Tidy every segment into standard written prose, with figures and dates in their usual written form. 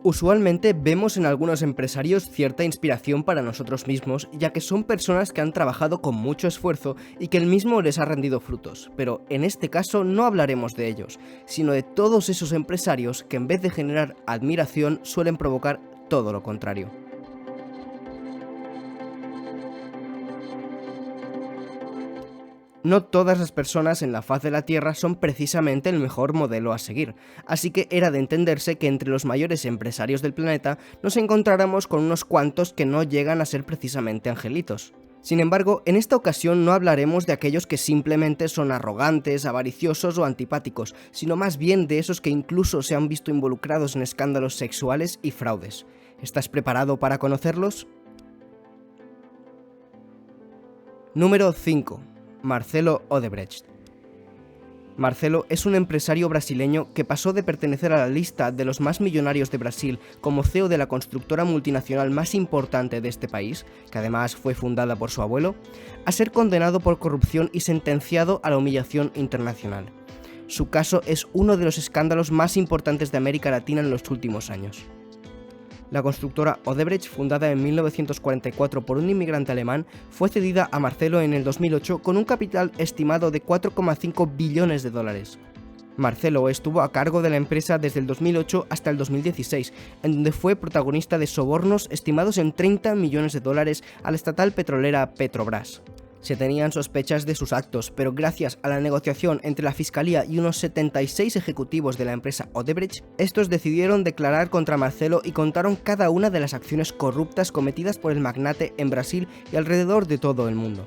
Usualmente vemos en algunos empresarios cierta inspiración para nosotros mismos, ya que son personas que han trabajado con mucho esfuerzo y que el mismo les ha rendido frutos, pero en este caso no hablaremos de ellos, sino de todos esos empresarios que en vez de generar admiración suelen provocar todo lo contrario. No todas las personas en la faz de la Tierra son precisamente el mejor modelo a seguir, así que era de entenderse que entre los mayores empresarios del planeta nos encontráramos con unos cuantos que no llegan a ser precisamente angelitos. Sin embargo, en esta ocasión no hablaremos de aquellos que simplemente son arrogantes, avariciosos o antipáticos, sino más bien de esos que incluso se han visto involucrados en escándalos sexuales y fraudes. ¿Estás preparado para conocerlos? Número 5. Marcelo Odebrecht. Marcelo es un empresario brasileño que pasó de pertenecer a la lista de los más millonarios de Brasil como CEO de la constructora multinacional más importante de este país, que además fue fundada por su abuelo, a ser condenado por corrupción y sentenciado a la humillación internacional. Su caso es uno de los escándalos más importantes de América Latina en los últimos años. La constructora Odebrecht, fundada en 1944 por un inmigrante alemán, fue cedida a Marcelo en el 2008 con un capital estimado de 4,5 billones de dólares. Marcelo estuvo a cargo de la empresa desde el 2008 hasta el 2016, en donde fue protagonista de sobornos estimados en 30 millones de dólares a la estatal petrolera Petrobras. Se tenían sospechas de sus actos, pero gracias a la negociación entre la Fiscalía y unos 76 ejecutivos de la empresa Odebrecht, estos decidieron declarar contra Marcelo y contaron cada una de las acciones corruptas cometidas por el magnate en Brasil y alrededor de todo el mundo.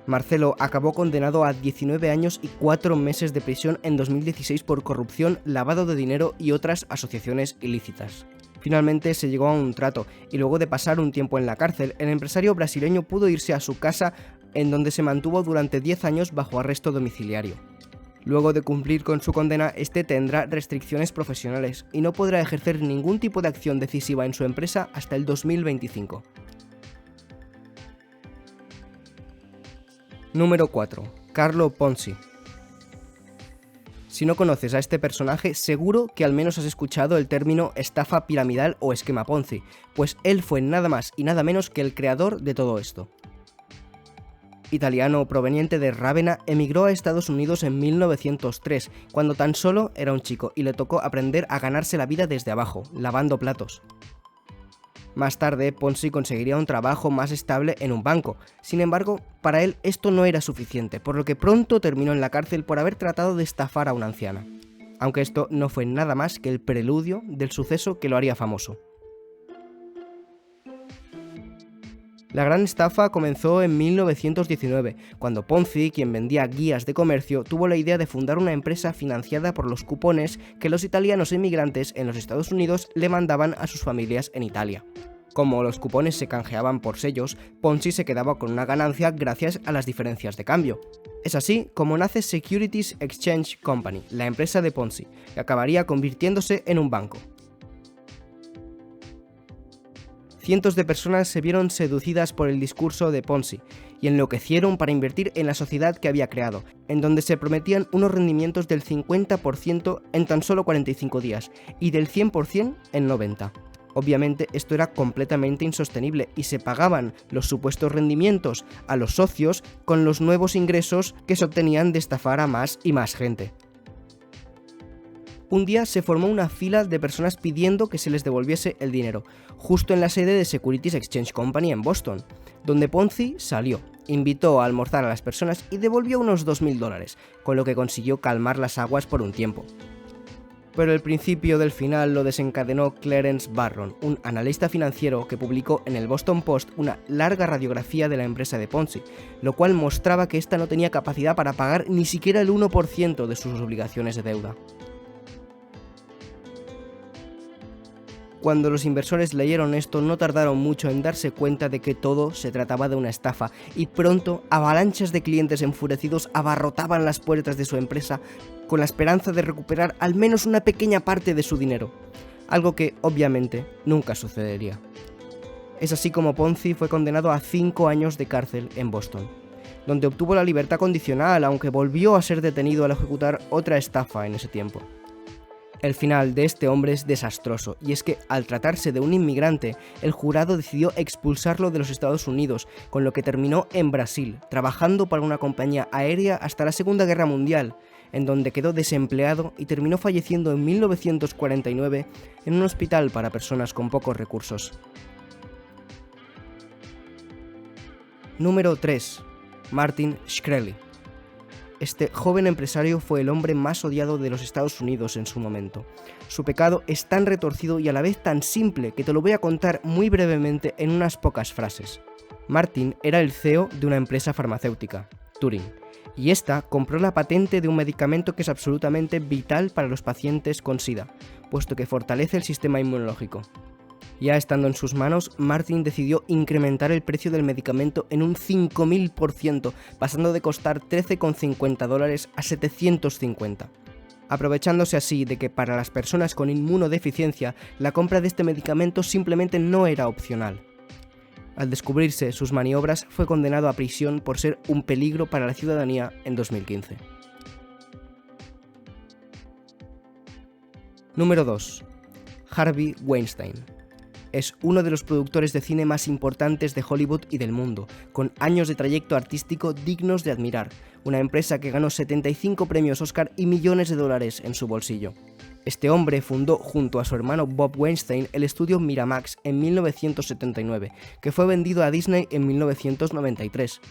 Marcelo acabó condenado a 19 años y 4 meses de prisión en 2016 por corrupción, lavado de dinero y otras asociaciones ilícitas. Finalmente se llegó a un trato y luego de pasar un tiempo en la cárcel, el empresario brasileño pudo irse a su casa en donde se mantuvo durante 10 años bajo arresto domiciliario. Luego de cumplir con su condena, este tendrá restricciones profesionales y no podrá ejercer ningún tipo de acción decisiva en su empresa hasta el 2025. Número 4. Carlo Ponzi. Si no conoces a este personaje, seguro que al menos has escuchado el término estafa piramidal o esquema Ponzi, pues él fue nada más y nada menos que el creador de todo esto. Italiano proveniente de Rávena, emigró a Estados Unidos en 1903, cuando tan solo era un chico y le tocó aprender a ganarse la vida desde abajo, lavando platos. Más tarde, Ponzi conseguiría un trabajo más estable en un banco. Sin embargo, para él esto no era suficiente, por lo que pronto terminó en la cárcel por haber tratado de estafar a una anciana. Aunque esto no fue nada más que el preludio del suceso que lo haría famoso. La gran estafa comenzó en 1919, cuando Ponzi, quien vendía guías de comercio, tuvo la idea de fundar una empresa financiada por los cupones que los italianos emigrantes en los Estados Unidos le mandaban a sus familias en Italia. Como los cupones se canjeaban por sellos, Ponzi se quedaba con una ganancia gracias a las diferencias de cambio. Es así como nace Securities Exchange Company, la empresa de Ponzi, que acabaría convirtiéndose en un banco. Cientos de personas se vieron seducidas por el discurso de Ponzi y enloquecieron para invertir en la sociedad que había creado, en donde se prometían unos rendimientos del 50% en tan solo 45 días y del 100% en 90. Obviamente esto era completamente insostenible y se pagaban los supuestos rendimientos a los socios con los nuevos ingresos que se obtenían de estafar a más y más gente. Un día se formó una fila de personas pidiendo que se les devolviese el dinero, justo en la sede de Securities Exchange Company en Boston, donde Ponzi salió, invitó a almorzar a las personas y devolvió unos $2.000, con lo que consiguió calmar las aguas por un tiempo. Pero el principio del final lo desencadenó Clarence Barron, un analista financiero que publicó en el Boston Post una larga radiografía de la empresa de Ponzi, lo cual mostraba que ésta no tenía capacidad para pagar ni siquiera el 1% de sus obligaciones de deuda. Cuando los inversores leyeron esto, no tardaron mucho en darse cuenta de que todo se trataba de una estafa, y pronto avalanchas de clientes enfurecidos abarrotaban las puertas de su empresa con la esperanza de recuperar al menos una pequeña parte de su dinero, algo que obviamente nunca sucedería. Es así como Ponzi fue condenado a 5 años de cárcel en Boston. donde obtuvo la libertad condicional, aunque volvió a ser detenido al ejecutar otra estafa en ese tiempo. El final de este hombre es desastroso, y es que, al tratarse de un inmigrante, el jurado decidió expulsarlo de los Estados Unidos, con lo que terminó en Brasil, trabajando para una compañía aérea hasta la Segunda Guerra Mundial, en donde quedó desempleado y terminó falleciendo en 1949 en un hospital para personas con pocos recursos. Número 3. Martin Shkreli. Este joven empresario fue el hombre más odiado de los Estados Unidos en su momento. Su pecado es tan retorcido y a la vez tan simple que te lo voy a contar muy brevemente en unas pocas frases. Martin era el CEO de una empresa farmacéutica, Turing, y esta compró la patente de un medicamento que es absolutamente vital para los pacientes con SIDA, puesto que fortalece el sistema inmunológico. Ya estando en sus manos, Martin decidió incrementar el precio del medicamento en un 5000%, pasando de costar $13,50 a 750. Aprovechándose así de que para las personas con inmunodeficiencia, la compra de este medicamento simplemente no era opcional. Al descubrirse sus maniobras, fue condenado a prisión por ser un peligro para la ciudadanía en 2015. Número 2. Harvey Weinstein. Es uno de los productores de cine más importantes de Hollywood y del mundo, con años de trayecto artístico dignos de admirar, una empresa que ganó 75 premios Oscar y millones de dólares en su bolsillo. Este hombre fundó junto a su hermano Bob Weinstein el estudio Miramax en 1979, que fue vendido a Disney en 1993.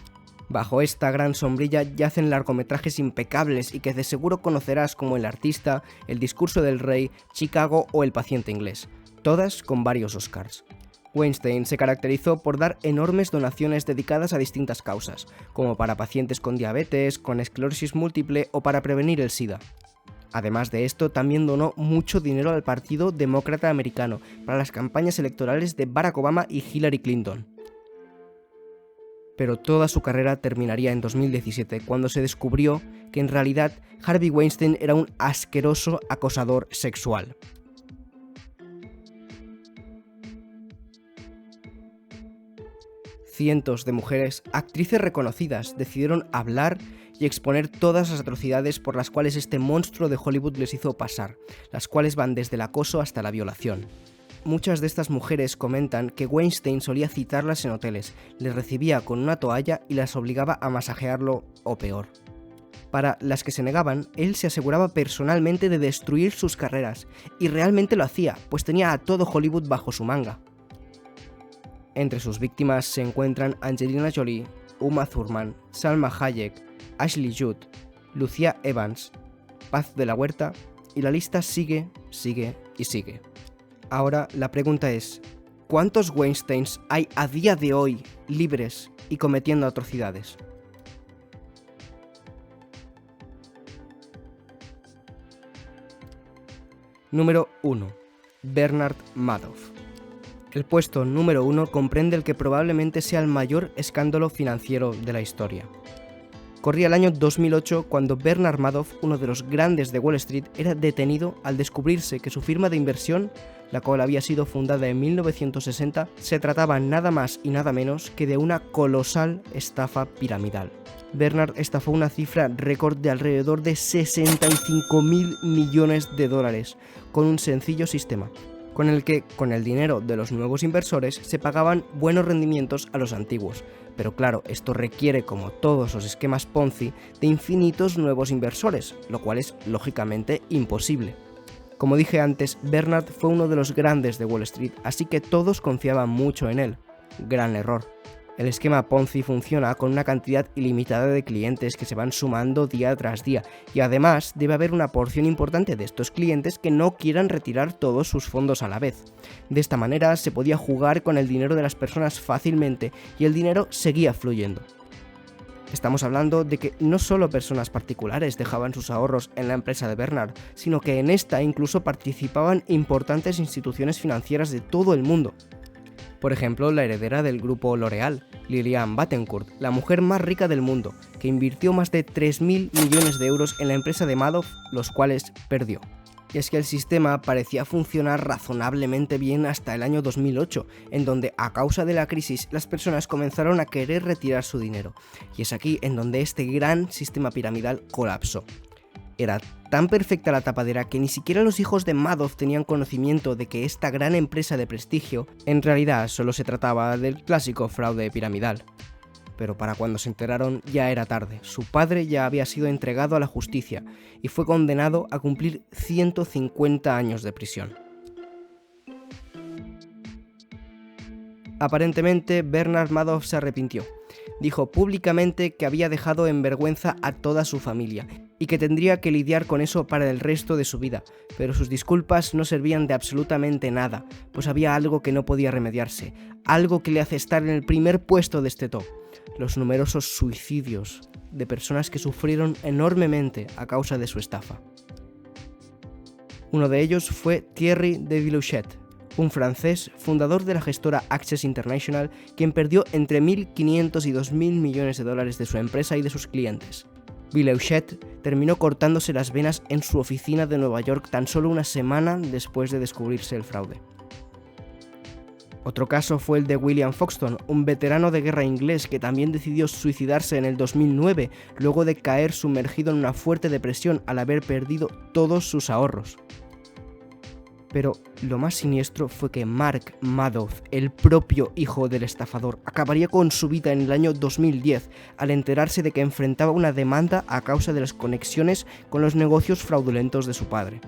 Bajo esta gran sombrilla yacen largometrajes impecables y que de seguro conocerás como El artista, El discurso del rey, Chicago o El paciente inglés, todas con varios Oscars. Weinstein se caracterizó por dar enormes donaciones dedicadas a distintas causas, como para pacientes con diabetes, con esclerosis múltiple o para prevenir el SIDA. Además de esto, también donó mucho dinero al Partido Demócrata Americano para las campañas electorales de Barack Obama y Hillary Clinton. Pero toda su carrera terminaría en 2017, cuando se descubrió que en realidad Harvey Weinstein era un asqueroso acosador sexual. Cientos de mujeres, actrices reconocidas, decidieron hablar y exponer todas las atrocidades por las cuales este monstruo de Hollywood les hizo pasar, las cuales van desde el acoso hasta la violación. Muchas de estas mujeres comentan que Weinstein solía citarlas en hoteles, les recibía con una toalla y las obligaba a masajearlo o peor. Para las que se negaban, él se aseguraba personalmente de destruir sus carreras, y realmente lo hacía, pues tenía a todo Hollywood bajo su manga. Entre sus víctimas se encuentran Angelina Jolie, Uma Thurman, Salma Hayek, Ashley Judd, Lucia Evans, Paz de la Huerta, y la lista sigue y sigue. Ahora la pregunta es, ¿cuántos Weinsteins hay a día de hoy libres y cometiendo atrocidades? Número 1. Bernard Madoff. El puesto número 1 comprende el que probablemente sea el mayor escándalo financiero de la historia. Corría el año 2008 cuando Bernard Madoff, uno de los grandes de Wall Street, era detenido al descubrirse que su firma de inversión, la cual había sido fundada en 1960, se trataba nada más y nada menos que de una colosal estafa piramidal. Bernard estafó una cifra récord de alrededor de 65.000 millones de dólares con un sencillo sistema, con el que, con el dinero de los nuevos inversores, se pagaban buenos rendimientos a los antiguos. Pero claro, esto requiere, como todos los esquemas Ponzi, de infinitos nuevos inversores, lo cual es lógicamente imposible. Como dije antes, Bernard fue uno de los grandes de Wall Street, así que todos confiaban mucho en él. Gran error. El esquema Ponzi funciona con una cantidad ilimitada de clientes que se van sumando día tras día, y además debe haber una porción importante de estos clientes que no quieran retirar todos sus fondos a la vez. De esta manera se podía jugar con el dinero de las personas fácilmente y el dinero seguía fluyendo. Estamos hablando de que no solo personas particulares dejaban sus ahorros en la empresa de Bernard, sino que en esta incluso participaban importantes instituciones financieras de todo el mundo. Por ejemplo, la heredera del grupo L'Oréal, Liliane Bettencourt, la mujer más rica del mundo, que invirtió más de 3.000 millones de euros en la empresa de Madoff, los cuales perdió. Y es que el sistema parecía funcionar razonablemente bien hasta el año 2008, en donde a causa de la crisis las personas comenzaron a querer retirar su dinero, y es aquí en donde este gran sistema piramidal colapsó. Era tan perfecta la tapadera que ni siquiera los hijos de Madoff tenían conocimiento de que esta gran empresa de prestigio en realidad solo se trataba del clásico fraude piramidal. Pero para cuando se enteraron ya era tarde. Su padre ya había sido entregado a la justicia y fue condenado a cumplir 150 años de prisión. Aparentemente, Bernard Madoff se arrepintió. Dijo públicamente que había dejado en vergüenza a toda su familia y que tendría que lidiar con eso para el resto de su vida, pero sus disculpas no servían de absolutamente nada, pues había algo que no podía remediarse, algo que le hace estar en el primer puesto de este top: los numerosos suicidios de personas que sufrieron enormemente a causa de su estafa. Uno de ellos fue Thierry de Villouchet, un francés fundador de la gestora Access International, quien perdió entre 1.500 y 2.000 millones de dólares de su empresa y de sus clientes. Villouchet terminó cortándose las venas en su oficina de Nueva York tan solo una semana después de descubrirse el fraude. Otro caso fue el de William Foxton, un veterano de guerra inglés que también decidió suicidarse en el 2009, luego de caer sumergido en una fuerte depresión al haber perdido todos sus ahorros. Pero lo más siniestro fue que Mark Madoff, el propio hijo del estafador, acabaría con su vida en el año 2010 al enterarse de que enfrentaba una demanda a causa de las conexiones con los negocios fraudulentos de su padre.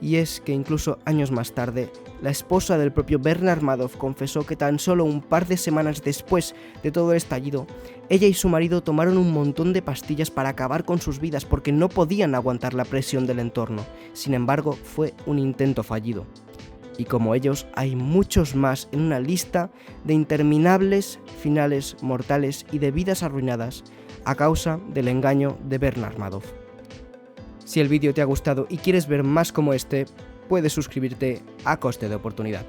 Y es que incluso años más tarde, la esposa del propio Bernard Madoff confesó que tan solo un par de semanas después de todo el estallido, ella y su marido tomaron un montón de pastillas para acabar con sus vidas porque no podían aguantar la presión del entorno. Sin embargo, fue un intento fallido. Y como ellos, hay muchos más en una lista de interminables finales mortales y de vidas arruinadas a causa del engaño de Bernard Madoff. Si el vídeo te ha gustado y quieres ver más como este, puedes suscribirte a coste de oportunidad.